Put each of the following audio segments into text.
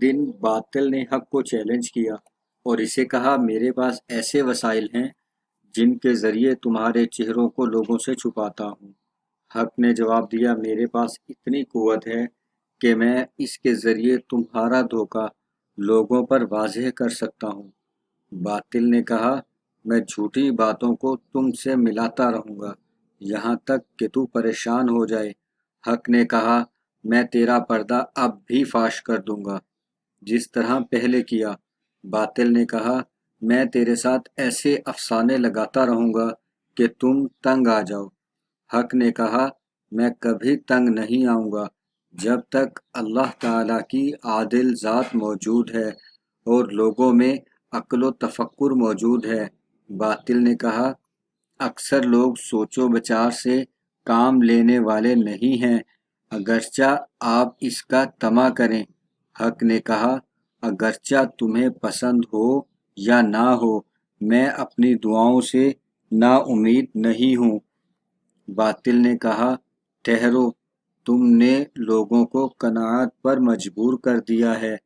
دن باطل نے حق کو چیلنج کیا اور اسے کہا میرے پاس ایسے وسائل ہیں جن کے ذریعے تمہارے چہروں کو لوگوں سے چھپاتا ہوں۔ حق نے جواب دیا میرے پاس اتنی قوت ہے کہ میں اس کے ذریعے تمہارا دھوکہ لوگوں پر واضح کر سکتا ہوں۔ باطل نے کہا میں جھوٹی باتوں کو تم سے ملاتا رہوں گا یہاں تک کہ تو پریشان ہو جائے۔ حق نے کہا میں تیرا پردہ اب بھی فاش کر دوں گا جس طرح پہلے کیا۔ باطل نے کہا میں تیرے ساتھ ایسے افسانے لگاتا رہوں گا کہ تم تنگ آ جاؤ۔ حق نے کہا میں کبھی تنگ نہیں آؤں گا جب تک اللہ تعالیٰ کی عادل ذات موجود ہے اور لوگوں میں عقل و تفکر موجود ہے۔ باطل نے کہا اکثر لوگ سوچ و بچار سے کام لینے والے نہیں ہیں اگرچہ آپ اس کا طمع کریں۔ حق نے کہا اگرچہ تمہیں پسند ہو یا نہ ہو میں اپنی دعاؤں سے نا امید نہیں ہوں۔ باطل نے کہا ٹھہرو تم نے لوگوں کو قناعت پر مجبور کر دیا ہے۔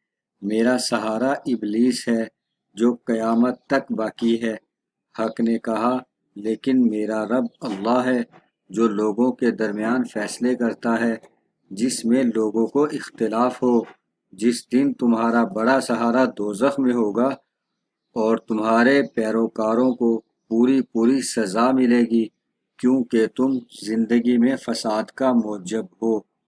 میرا سہارا ابلیس ہے جو قیامت تک باقی ہے۔ حق نے کہا لیکن میرا رب اللہ ہے جو لوگوں کے درمیان فیصلے کرتا ہے جس میں لوگوں کو اختلاف ہو۔ جس دن تمہارا بڑا سہارا دوزخ میں ہوگا اور تمہارے پیروکاروں کو پوری سزا ملے گی کیونکہ تم زندگی میں فساد کا موجب ہو۔